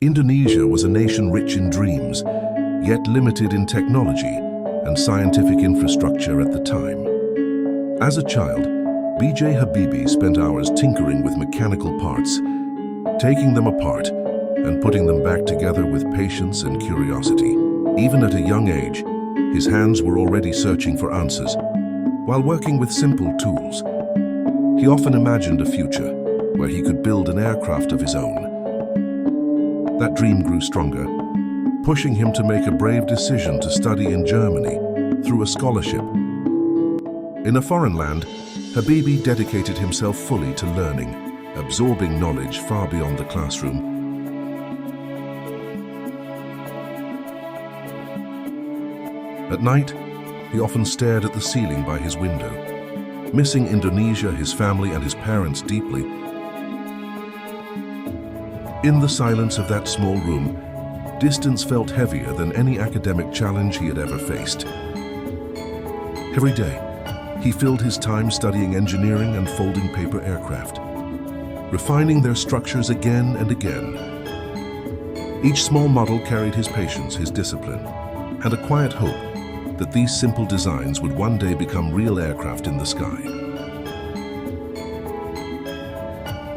Indonesia was a nation rich in dreams, yet limited in technology and scientific infrastructure at the time. As a child, B.J. Habibie spent hours tinkering with mechanical parts, taking them apart and putting them back together with patience and curiosity. Even at a young age, his hands were already searching for answers. While working with simple tools, he often imagined a future where he could build an aircraft of his own. That dream grew stronger, pushing him to make a brave decision to study in Germany through a scholarship. In a foreign land, Habibie dedicated himself fully to learning, absorbing knowledge far beyond the classroom. At night, he often stared at the ceiling by his window, missing Indonesia, his family, and his parents deeply. In the silence of that small room, distance felt heavier than any academic challenge he had ever faced. Every day, he filled his time studying engineering and folding paper aircraft, refining their structures again and again. Each small model carried his patience, his discipline, and a quiet hope that these simple designs would one day become real aircraft in the sky.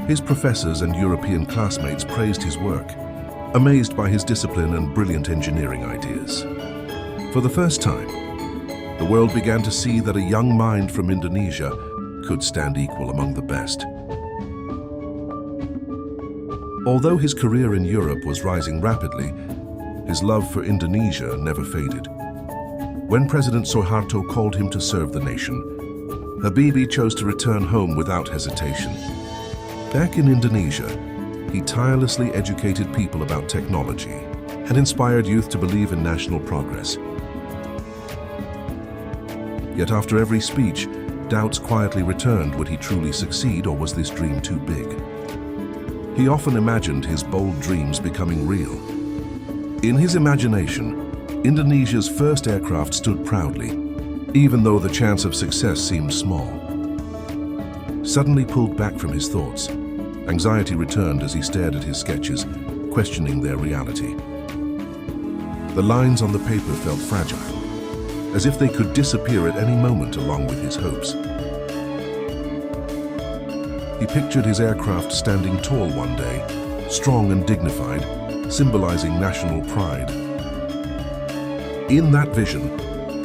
His professors and European classmates praised his work, amazed by his discipline and brilliant engineering ideas. For the first time, the world began to see that a young mind from Indonesia could stand equal among the best. Although his career in Europe was rising rapidly, his love for Indonesia never faded. When President Suharto called him to serve the nation, Habibie chose to return home without hesitation. Back in Indonesia, he tirelessly educated people about technology and inspired youth to believe in national progress. Yet after every speech, doubts quietly returned. Would he truly succeed, or was this dream too big? He often imagined his bold dreams becoming real. In his imagination, Indonesia's first aircraft stood proudly, even though the chance of success seemed small. Suddenly pulled back from his thoughts, anxiety returned as he stared at his sketches, questioning their reality. The lines on the paper felt fragile, as if they could disappear at any moment along with his hopes. He pictured his aircraft standing tall one day, strong and dignified, symbolizing national pride. In that vision,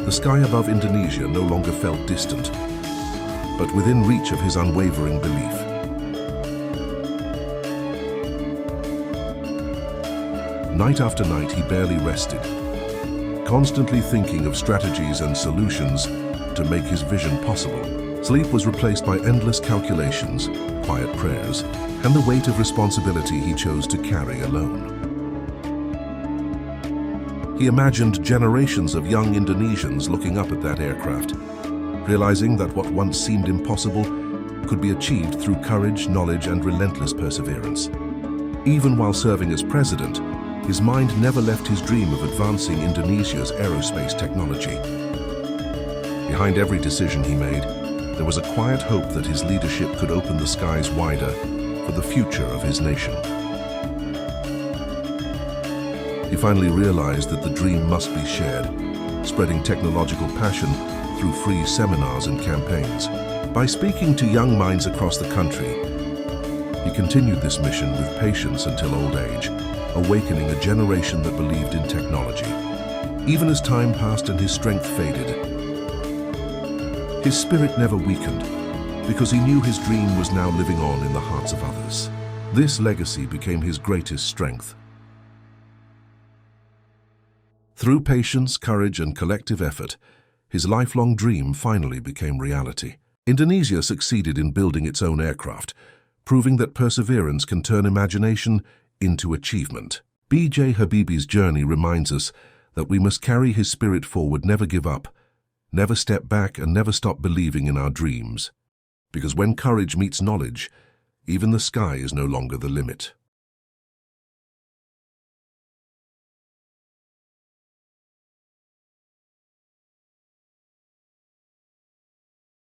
the sky above Indonesia no longer felt distant, but within reach of his unwavering belief. Night after night, he barely rested, constantly thinking of strategies and solutions to make his vision possible. Sleep was replaced by endless calculations, quiet prayers, and the weight of responsibility he chose to carry alone. He imagined generations of young Indonesians looking up at that aircraft, realizing that what once seemed impossible could be achieved through courage, knowledge, and relentless perseverance. Even while serving as president, his mind never left his dream of advancing Indonesia's aerospace technology. Behind every decision he made, there was a quiet hope that his leadership could open the skies wider for the future of his nation. He finally realized that the dream must be shared, spreading technological passion through free seminars and campaigns. By speaking to young minds across the country, he continued this mission with patience until old age, awakening a generation that believed in technology. Even as time passed and his strength faded, his spirit never weakened, because he knew his dream was now living on in the hearts of others. This legacy became his greatest strength. Through patience, courage, and collective effort, his lifelong dream finally became reality. Indonesia succeeded in building its own aircraft, proving that perseverance can turn imagination into achievement. B.J. Habibie's journey reminds us that we must carry his spirit forward, never give up, never step back, and never stop believing in our dreams. Because when courage meets knowledge, even the sky is no longer the limit.